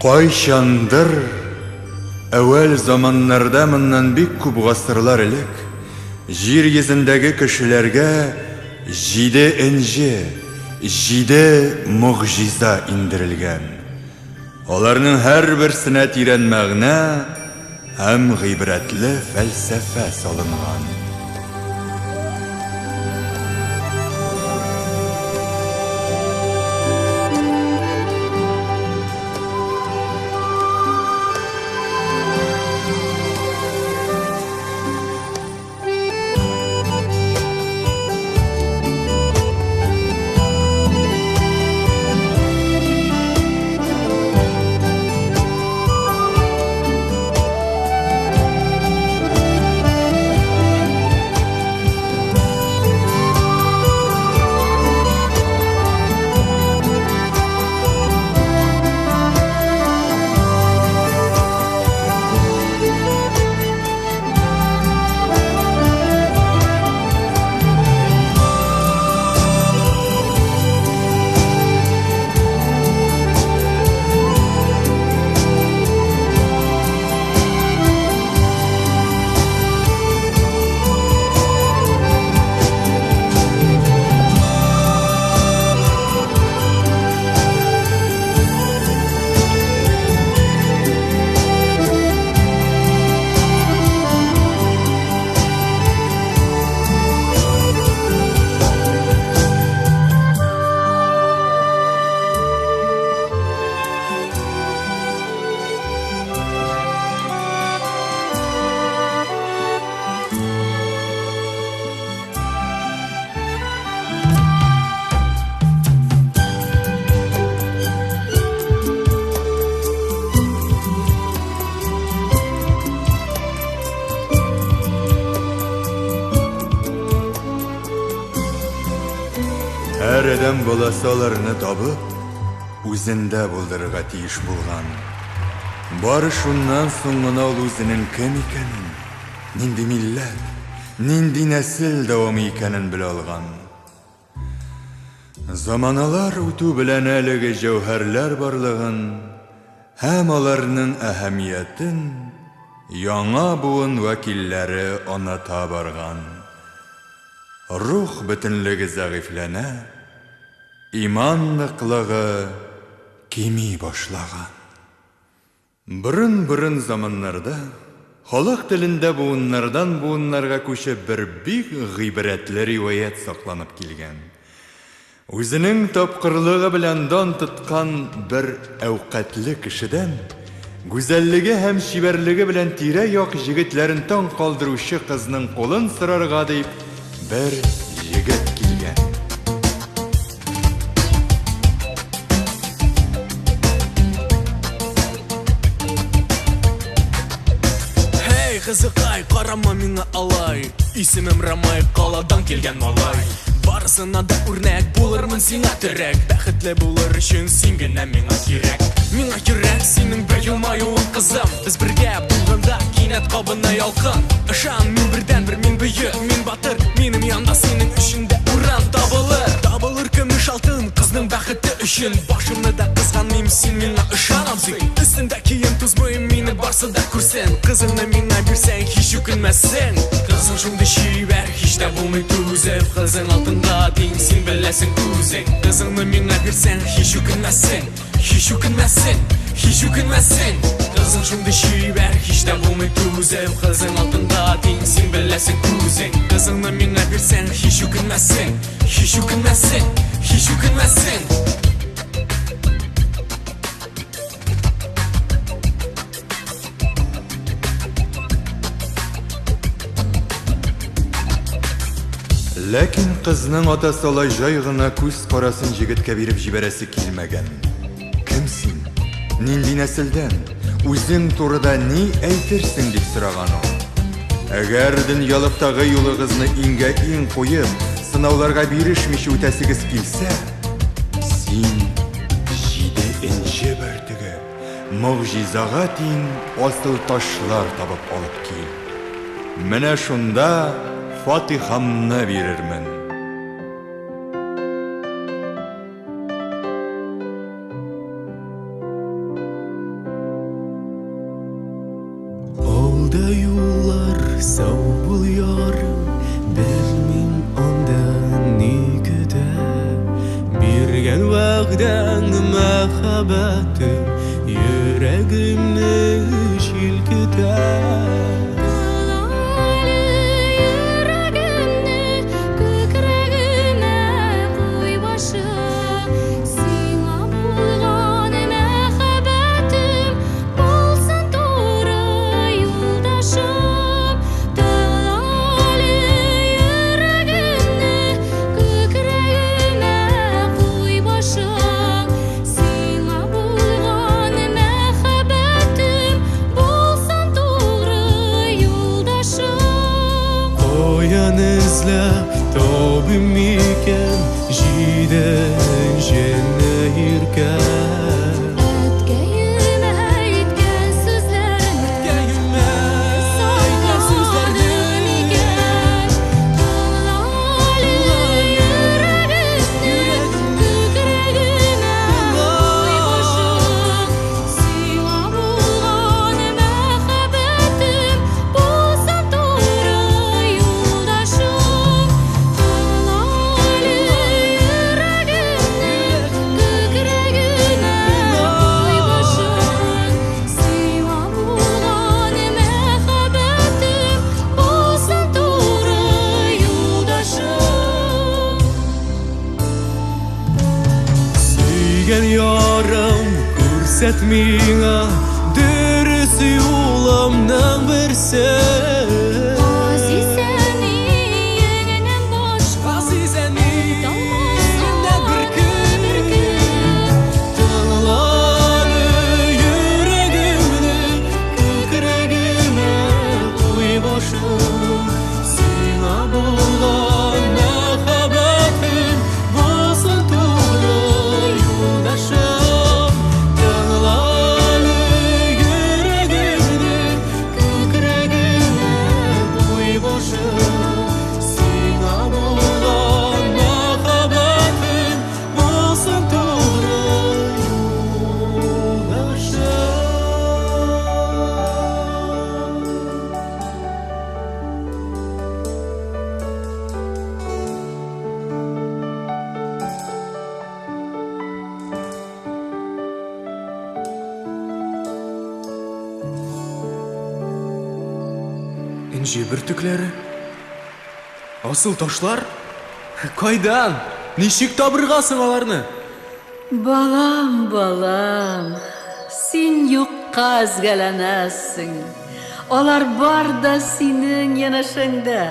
Кайчандыр әүвәл заманнарда моннан бик күп гасырлар элек җир йөзендәге кешеләргә 7 энҗе, 7 мугҗиза индерелгән. Аларның һәрберсенә тирән мәгънә һәм гыйбрәтле фәлсәфә салынган. Һәр адам баласы аларны табып, үзендә булдырырга тиеш булган. Бары шуннан соң гына ул үзенең кем икәнен, нинди милләт, нинди нәсел дәвамы икәнен белә алган. Заманалар үтү белән әлеге җәүһәрләр барлыгын һәм аларның әһәмиятен яңа буын вәкилләре оныта барган. Рух бөтенлеге зәгыйфләнә, иман ныклыгы кими башлаган. Борын заманнарда халык телендә буыннардан буыннарга күчеп бер бик гыйбрәтле риваять сакланып килгән. Үзенең тапкырлыгы белән дан тоткан бер әүкатле кешедән гүзәллеге һәм шибәрлеге белән тирә-як җегетләрен таң калдыручы кызның кулын сырарга дип бер җегет килгән. Hey кызыкай, карама миңа алай. Исемем Рамай, каладан килгән малай. Барысына да үрнәк булырмын сиңа терәк. Бәхетле булыр өчен син генә миңа кирәк. Миңа кирәк синең бер елмаюың кызым. Без бергә булганда кинәт кабына ялкын. Ышан, мин бердән бер, мин бөек, мин батыр. Минем янда синең өчен дә уран табылыр. Табылыр көмеш алтын кызның бәхете өчен. Башымны да кызганмыйм, син миңа ышан абзый. Өстендә кием тузмыйм, мине барсы да күрсен. Кызыңны миңа бирсәң, һич үкенмәссең. Кызың шундый чибәр, һич тә булмый түзеп. Кызың алтынга тиң, син беләсең үзең. Кызыңны миңа бирсәң, һич үкенмәссең. Һич үкенмәссең, һич үкенмәссең. Кызың шундый чибәр, һич тә булмый түзеп. Кызың алтынга тиң, син беләсең үзең. Кызыңны миңа бирсәң, һич үкенмәссең. Һич үкенмәссең, һич үкенмәссең. Ләкин кызның атасы алай җай гына күз карасын җегеткә биреп җибәрәсе килмәгән. Кем син? Нинди нәселдән? Үзең турыда ни әйтерсең дип сораган ул. Әгәр дөньялыктагы юлыгызны иң куеп, сынауларга бирешмичә үтәсегез килсә, син 7 энҗе бөртеге, мугҗизага тиң асыл ташлар табып алып кил. Менә шунда Фатихамны бирермен. Юлда юллар сау бул ярым, белмим андан ни көтә. Биргән вәгъдәң мәхәббәтем йөрәгемне җилкетә. Тобым микән җидән җенне иркән. Әткәемә әйткән сүзләрне сакладым икән. Тыңлалы йөрәгемне, күкрәгемә куй башым. Сиңа булган мәхәббәтем булсын туры юлдашым. Сөйгән ярым күрсәт миңа дөрес юлымның берсен. Азизәне еңнән башка Миннән бер көн тыңланы йөрәгемне, күкрәгемә куй башым. Сиңа булган мәхәббәтем булсын туры юлдашым. Тыңланы йөрәгемне, күкрәгемә куй башым. Сиңа булган мәхәббәтем булсын туры юлдашым. Энҗе бөртекләре, асыл ташлар, кайдан? Ничек табыргасың аларны? Балам, балам, син юкка әзгәләнәсең. Алар бар да синең янәшәңдә.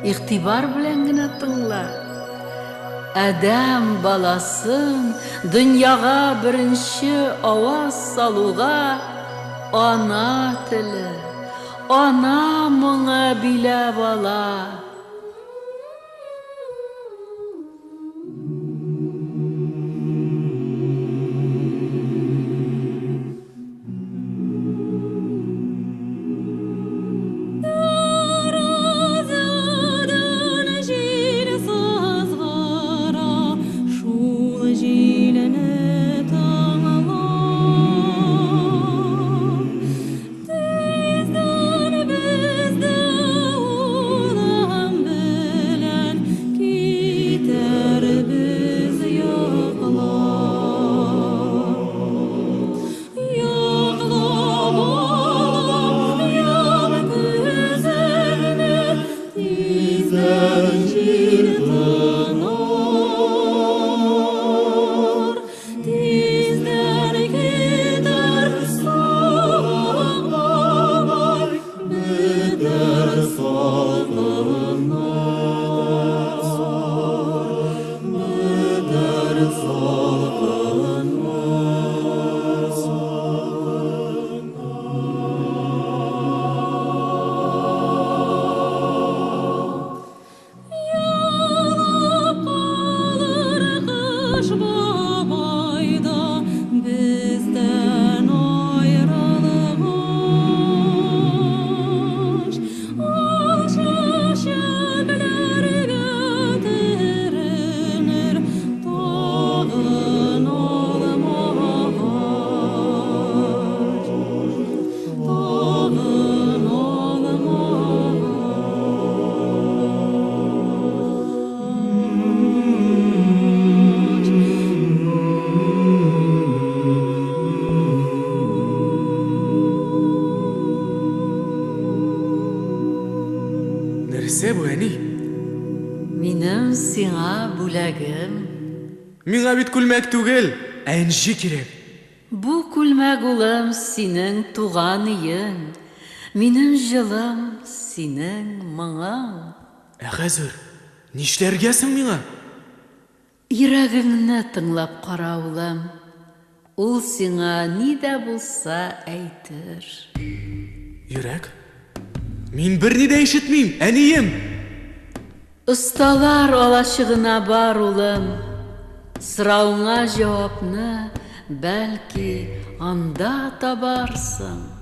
Игътибар белән генә тыңла. Адәм баласын дөньяга беренче аваз салуга ана теле, ана моңа биләп ала. Tezden bizde сиңа бүләгем. Миңа бит күлмәк түгел, ә энҗе кирәк. Бу күлмәк улым синең туган өең. Минем җылым синең моңың. Ә хәзер нишләргәсең миңа? Йөрәгеңне тыңлап кара улым. Ул сиңа ни дә булса әйтер. Йөрәк? Мин берни дә ишетмим, әнием. Осталар алачыгына бар улым. Сорауыңа җавапны бәлки анда табарсың.